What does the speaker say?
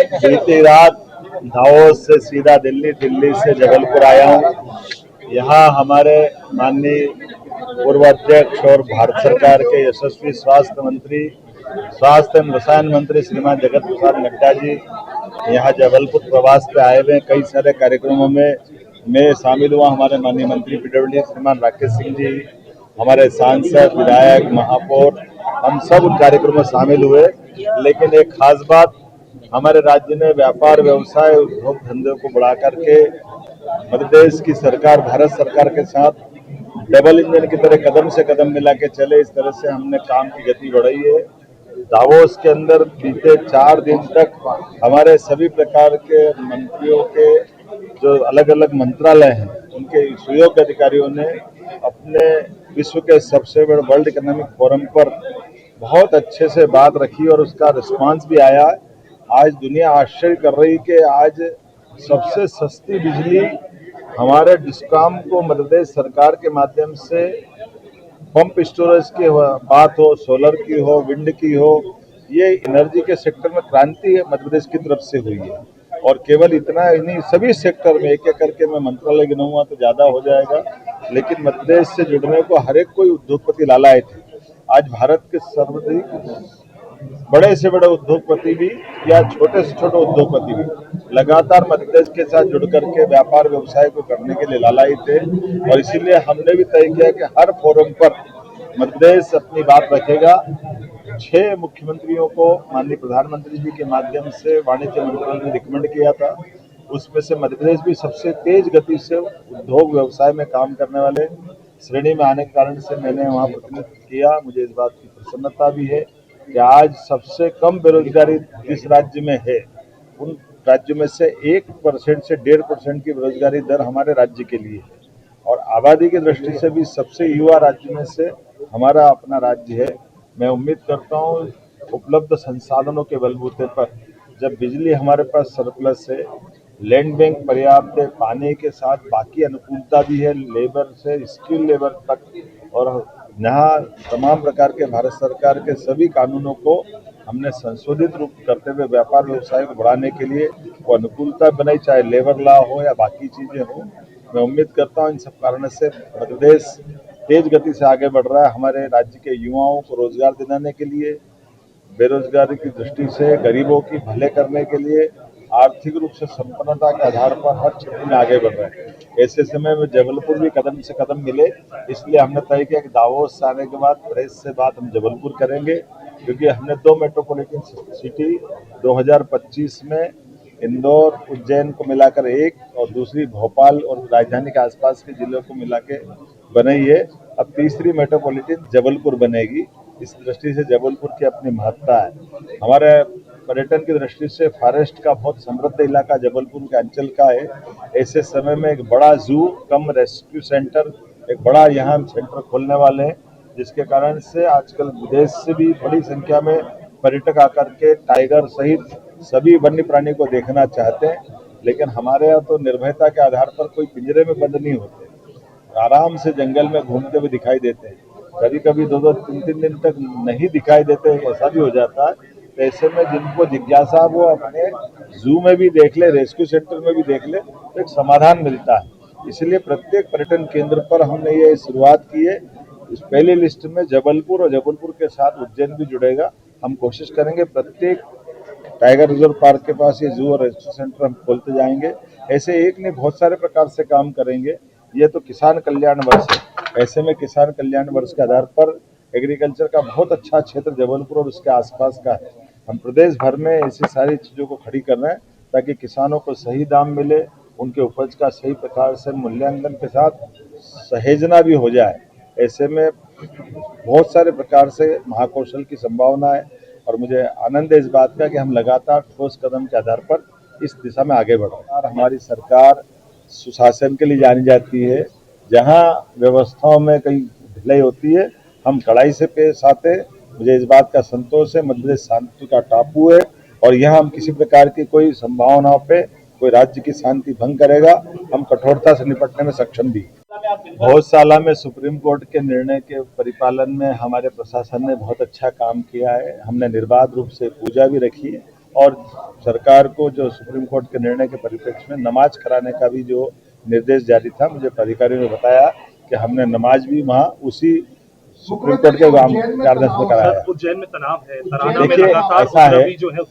बीती रात दावोस से सीधा दिल्ली, दिल्ली से जबलपुर आया हूँ। यहाँ हमारे माननीय पूर्व अध्यक्ष और भारत सरकार के यशस्वी स्वास्थ्य एवं रसायन मंत्री श्रीमान जगत प्रसाद नड्डा जी यहाँ जबलपुर प्रवास पे आए हुए। कई सारे कार्यक्रमों में मैं शामिल हुआ। हमारे माननीय मंत्री पीडब्ल्यूडी श्रीमान राकेश सिंह जी, हमारे सांसद, विधायक, महापौर, हम सब उन कार्यक्रमों में शामिल हुए। लेकिन एक खास बात, हमारे राज्य ने व्यापार, व्यवसाय, उद्योग धंधे को बढ़ा करके मध्य प्रदेश की सरकार, भारत सरकार के साथ डबल इंजन की तरह कदम से कदम मिला के चले, इस तरह से हमने काम की गति बढ़ाई है। दावोस के अंदर बीते 4 दिन तक हमारे सभी प्रकार के मंत्रियों के जो अलग अलग मंत्रालय हैं, उनके सुयोग्य अधिकारियों ने अपने विश्व के सबसे बड़े वर्ल्ड इकोनॉमिक फोरम पर बहुत अच्छे से बात रखी और उसका रिस्पांस भी आया। आज दुनिया आश्चर्य कर रही कि आज सबसे सस्ती बिजली हमारे डिस्कॉम को मध्य प्रदेश सरकार के माध्यम से पंप स्टोरेज की बात हो, सोलर की हो, विंड की हो, ये एनर्जी के सेक्टर में क्रांति मध्य प्रदेश की तरफ से हुई है। और केवल इतना ही नहीं, सभी सेक्टर में एक एक करके मैं मंत्रालय गिनाऊंगा तो ज्यादा हो जाएगा, लेकिन मध्य प्रदेश से जुड़ने को हर एक कोई उद्योगपति लालाए थे। आज भारत के सर्वाधिक बड़े से बड़े उद्योगपति भी या छोटे से छोटे उद्योगपति भी लगातार मध्य प्रदेश के साथ जुड़ करके व्यापार व्यवसाय को करने के लिए लालाई थे। और इसीलिए हमने भी तय किया कि हर फोरम पर मध्य प्रदेश अपनी बात रखेगा। 6 मुख्यमंत्रियों को माननीय प्रधानमंत्री जी के माध्यम से वाणिज्य मंत्रालय ने रिकमेंड किया था। उसमें से मध्य प्रदेश भी सबसे तेज गति से उद्योग व्यवसाय में काम करने वाले श्रेणी में आने के कारण से मैंने वहाँ प्रतिनिधित्व किया। मुझे इस बात की प्रसन्नता भी है कि आज सबसे कम बेरोजगारी जिस राज्य में है, उन राज्यों में से 1% से 1.5% की बेरोजगारी दर हमारे राज्य के लिए है। और आबादी की दृष्टि से भी सबसे युवा राज्य में से हमारा अपना राज्य है। मैं उम्मीद करता हूँ उपलब्ध संसाधनों के बलबूते पर जब बिजली हमारे पास सरप्लस है, लैंड बैंक पर्याप्त है, पानी के साथ बाकी अनुकूलता भी है, लेबर से स्किल लेबर तक, और यहाँ तमाम प्रकार के भारत सरकार के सभी कानूनों को हमने संशोधित रूप करते हुए व्यापार व्यवसाय को बढ़ाने के लिए वो अनुकूलता बनाई, चाहे लेबर लॉ हो या बाकी चीजें हो। मैं उम्मीद करता हूँ इन सब कारणों से मध्य प्रदेश तेज गति से आगे बढ़ रहा है। हमारे राज्य के युवाओं को रोजगार दिलाने के लिए, बेरोजगारी की दृष्टि से गरीबों की भले करने के लिए, आर्थिक रूप से संपन्नता के आधार पर हर क्षेत्र में आगे बढ़ रहे हैं। ऐसे समय में जबलपुर भी कदम से कदम मिले, इसलिए हमने तय किया कि दावोस से आने के बाद प्रेस से बात हम जबलपुर करेंगे, क्योंकि हमने 2 मेट्रोपॉलिटन सिटी 2025 में इंदौर, उज्जैन को मिलाकर एक, और दूसरी भोपाल और राजधानी के आसपास के जिलों को मिला के बनाई है। अब तीसरी मेट्रोपॉलिटन जबलपुर बनेगी। इस दृष्टि से जबलपुर की अपनी महत्ता है। हमारे पर्यटन की दृष्टि से फॉरेस्ट का बहुत समृद्ध इलाका जबलपुर के अंचल का है। ऐसे समय में एक बड़ा जू कम रेस्क्यू सेंटर, एक बड़ा यहाँ सेंटर खोलने वाले हैं, जिसके कारण से आजकल विदेश से भी बड़ी संख्या में पर्यटक आकर के टाइगर सहित सभी वन्य प्राणी को देखना चाहते हैं। लेकिन हमारे यहाँ तो निर्भयता के आधार पर कोई पिंजरे में बंद नहीं होते, आराम से जंगल में घूमते हुए दिखाई देते हैं। कभी कभी 2-2, 3-3 दिन तक नहीं दिखाई देते, ऐसा भी हो जाता है। तो ऐसे में जिनको जिज्ञासा वो अपने जू में भी देख ले, रेस्क्यू सेंटर में भी देख ले, तो एक समाधान मिलता है। इसलिए प्रत्येक पर्यटन केंद्र पर हमने ये शुरुआत की है। इस पहली लिस्ट में जबलपुर और जबलपुर के साथ उज्जैन भी जुड़ेगा। हम कोशिश करेंगे प्रत्येक टाइगर रिजर्व पार्क के पास ये जू और रेस्क्यू सेंटर हम खोलते जाएंगे। ऐसे एक नहीं, बहुत सारे प्रकार से काम करेंगे। ये तो किसान कल्याण वर्ष है, ऐसे में किसान कल्याण वर्ष के आधार पर एग्रीकल्चर का बहुत अच्छा क्षेत्र जबलपुर और उसके आसपास का है। हम प्रदेश भर में ऐसी सारी चीज़ों को खड़ी कर रहे हैं ताकि किसानों को सही दाम मिले, उनके उपज का सही प्रकार से मूल्यांकन के साथ सहेजना भी हो जाए। ऐसे में बहुत सारे प्रकार से महाकौशल की संभावना है, और मुझे आनंद है इस बात का कि हम लगातार ठोस कदम के आधार पर इस दिशा में आगे बढ़ रहे हैं। हमारी सरकार सुशासन के लिए जानी जाती है। जहां व्यवस्थाओं में कहीं ढिलाई होती है, हम कड़ाई से पेश आते। मुझे इस बात का संतोष है, मध्य प्रदेश शांति का टापू है, और यहाँ हम किसी प्रकार की कोई संभावनाओं पे कोई राज्य की शांति भंग करेगा, हम कठोरता से निपटने में सक्षम भी। गौशाला में सुप्रीम कोर्ट के निर्णय के परिपालन में हमारे प्रशासन ने बहुत अच्छा काम किया है। हमने निर्बाध रूप से पूजा भी रखी है। और सरकार को जो सुप्रीम कोर्ट के निर्णय के परिप्रेक्ष्य में नमाज कराने का भी जो निर्देश जारी था, मुझे अधिकारियों ने बताया कि हमने नमाज भी वहाँ उसी सुप्रीम कोर्ट के गार्डन्स में कराया। उज्जैन में तनाव है, तराना में देखिए लगातार ऐसा है जो है